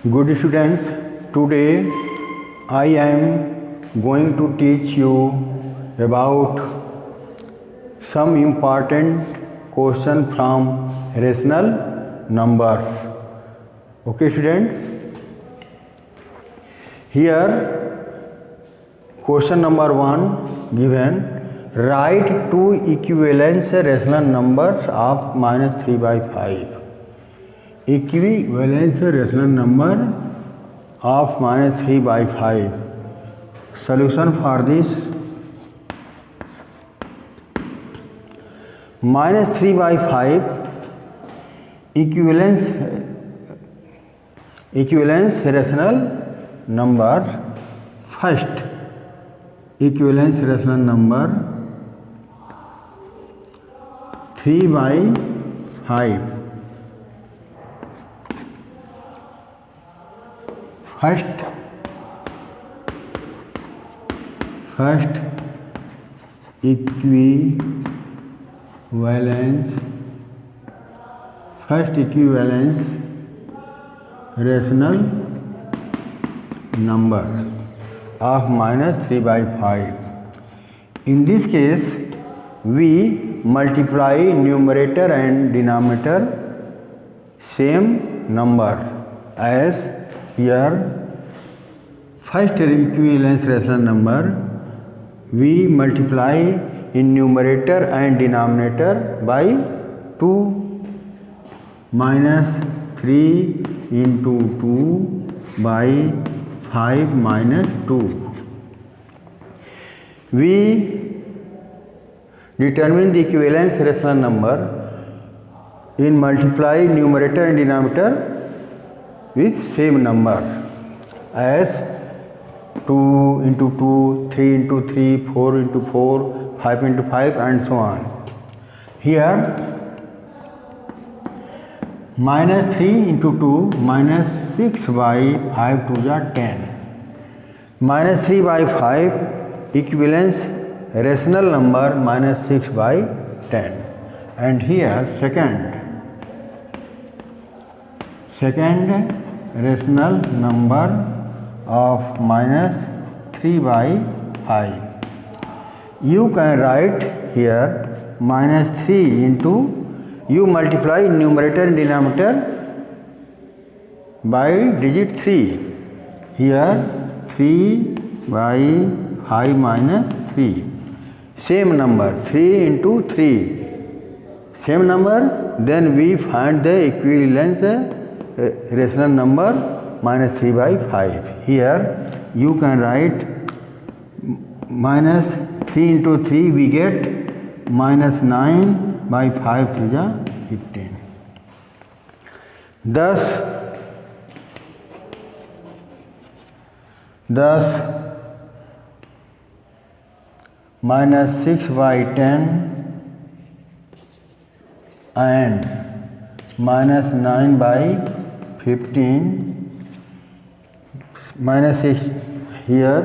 Good students, today I am going to teach you about some important question from rational numbers. Okay students, here question number 1 given, write two equivalent rational numbers of minus 3 by 5. Equivalence rational number of minus 3 by 5. Solution for this: minus 3 by 5 equivalence rational number. First equivalence rational number 3 by 5. First equivalence rational number of minus 3 by 5. In this case, we multiply numerator and denominator same number as here. First equivalence rational number we multiply in numerator and denominator by 2 minus 3 into 2 by 5 minus 2. We determine the equivalence rational number in multiply numerator and denominator with same number as 2 into 2, 3 into 3, 4 into 4, 5 into 5 and so on. Here minus 3 into 2 minus 6 by 5 to the 10. Minus 3 by 5 equivalence rational number minus 6 by 10. And here second rational number of minus 3 by 5. You can write here minus 3 into, you multiply numerator and denominator by digit 3. Here 3 by 5 minus 3. Same number 3 into 3. Same number, then we find the equivalence rational number minus 3 by 5. Here you can write minus 3 into 3 we get minus 9 by 5 to the 15. Thus minus 6 by 10 and minus 9 by 15 minus 6 here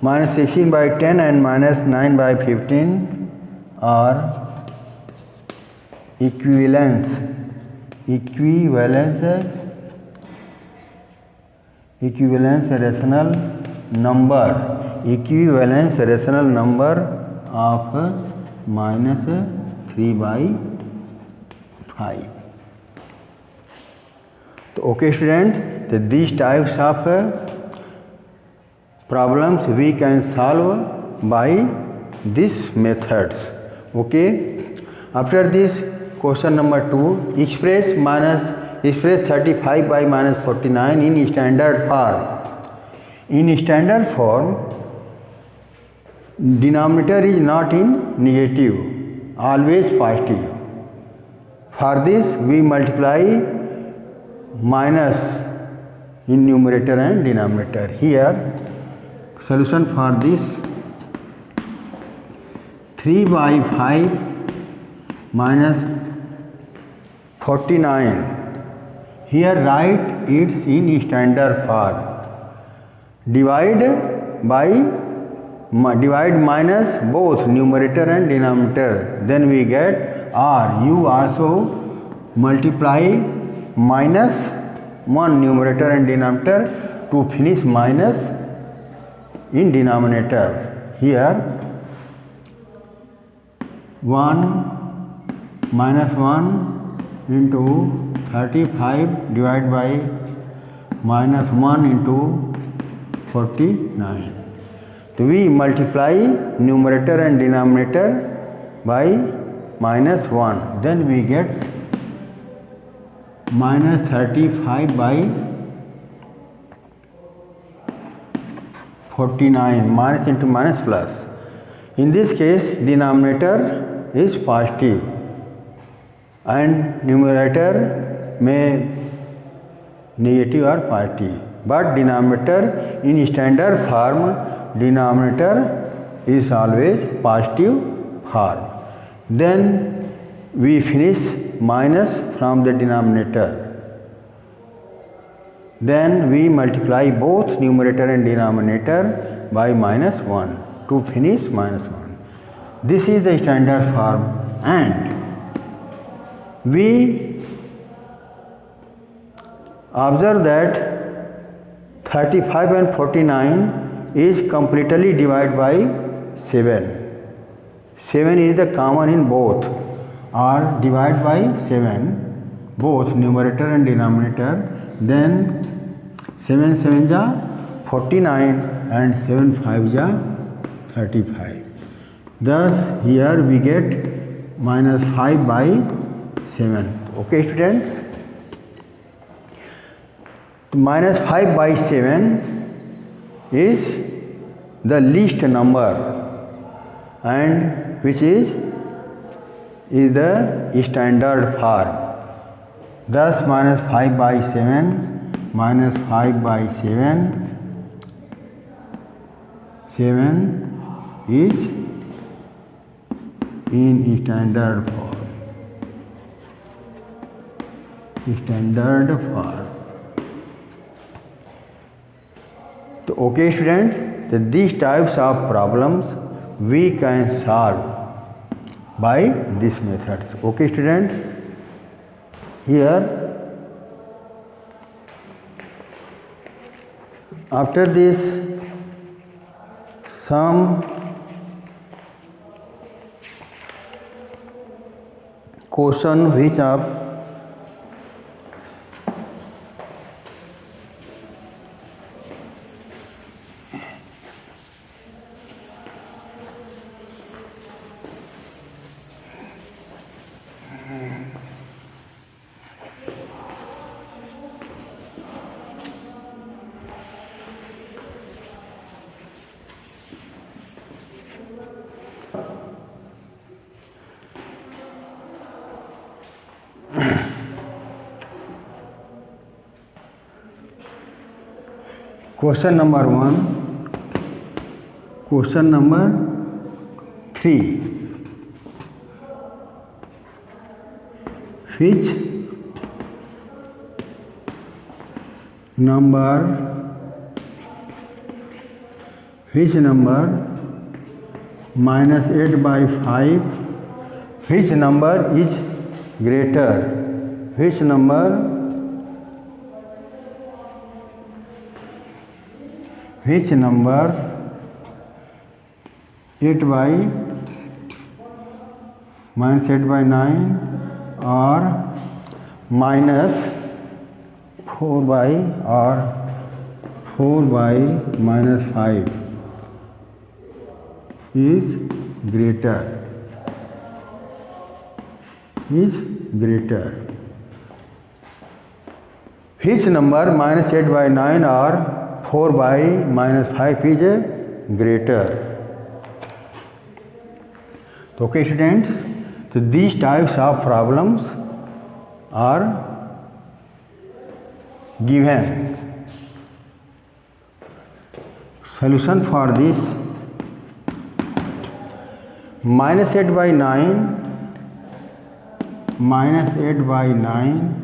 minus 16 by 10 and minus 9 by 15 are equivalence rational number of minus 3 by 5. So, okay students, so these types of problems we can solve by these methods. Okay. After this, question number 2, express 35 by minus 49 in standard form. In standard form, denominator is not in negative, always positive. For this, we multiply minus in numerator and denominator. Here solution for this: 3 by 5 minus 49. Here write it in standard form. Divide minus both numerator and denominator, then we get r. You also multiply minus 1 numerator and denominator to finish minus in denominator. Here 1 minus 1 into 35 divided by minus 1 into 49. So we multiply numerator and denominator by minus 1. Then we get minus 35 by 49, minus into minus plus. In this case, denominator is positive and numerator may negative or positive. But denominator in standard form, denominator is always positive form. Then we finish minus from the denominator. Then we multiply both numerator and denominator by minus 1 to finish minus 1. This is the standard form, and we observe that 35 and 49 is completely divided by 7. 7 is the common in both, or divide by 7, both numerator and denominator. Then 7 7 ja 49 and 7 5 ja 35. Thus here we get minus 5 by 7. Okay, students? Minus 5 by 7 is the least number, and which is the standard form. Thus minus 5 by 7, minus 5 by 7, 7 is in standard form. Standard form. So okay, students, so these types of problems we can solve by this method. Okay, students? Here, after this, some question which are question number 1, question number 3. Which number minus 8 by 5, which number is greater? Which number which number 8 by minus 8 by 9 or minus 4 by or 4 by minus 5 is greater? Which number minus 8 by 9 or 4 by minus 5 is greater? Okay, students, so these types of problems are given. Solution for this: minus 8 by 9, minus 8 by 9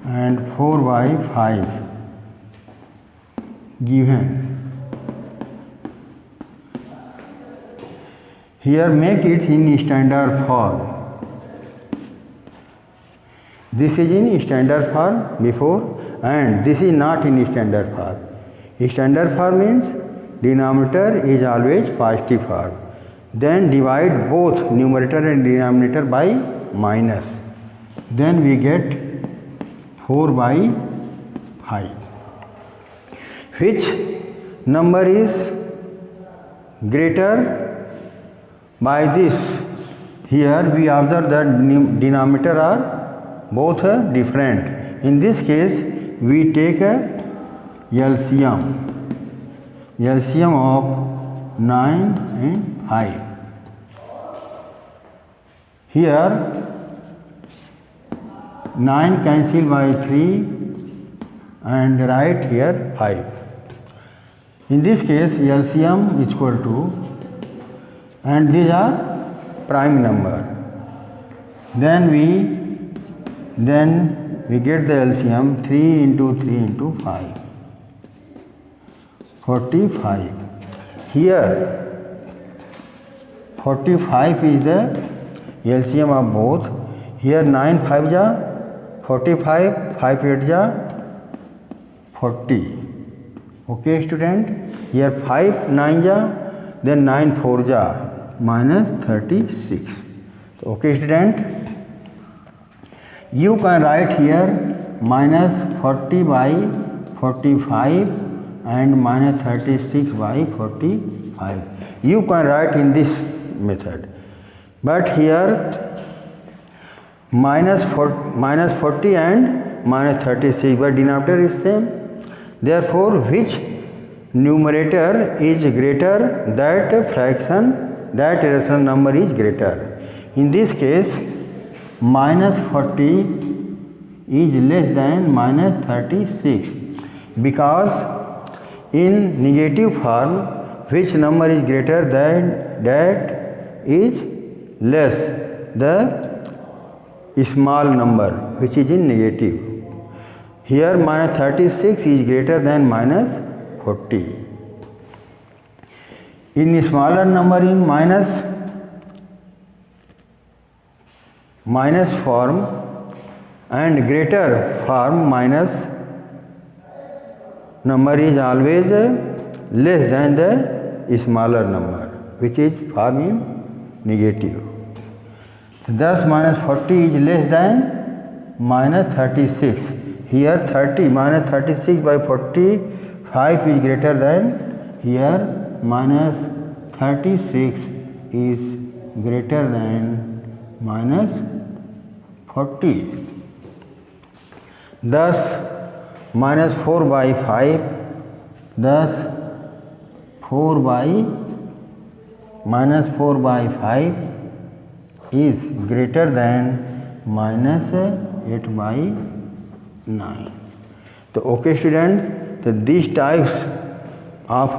and 4 by 5 given. Here make it in standard form. This is in standard form before, and this is not in standard form. Standard form means denominator is always positive form. Then divide both numerator and denominator by minus. Then we get 4 by 5. Which number is greater? By this, here we observe that denominator are both different. In this case, we take a LCM of 9 and 5. Here 9 cancel by 3 and write here 5. In this case, LCM is equal to, and these are prime number. Then we get the LCM 3 into 3 into 5. 45. Here 45 is the LCM of both. Here 9 5 ja 45, 5 8 ja 40. Okay student, here 5 9 ja, then 9 4 ja minus 36. Okay student, you can write here minus 40 by 45 and minus 36 by 45. You can write in this method, but here minus 40 and minus 36, but denominator is same. Therefore, which numerator is greater, that fraction, that rational number is greater. In this case, minus 40 is less than minus 36, because in negative form, which number is greater than that is less the small number which is in negative. Here minus 36 is greater than minus 40. In smaller number, in minus form and greater form, minus number is always less than the smaller number which is form in negative. Thus minus 40 is less than minus 36. Here 30 minus 36 by 45 is greater than, here minus 36 is greater than minus 40. Thus minus 4 by 5, thus 4 by minus 4 by 5 is greater than minus 8 by 9. So okay student, so these types of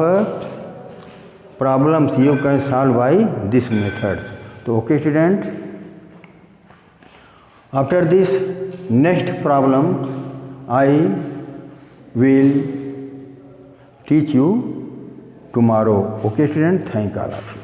problems you can solve by this method. So okay student, after this next problem I will teach you tomorrow. Okay student, thank all of you.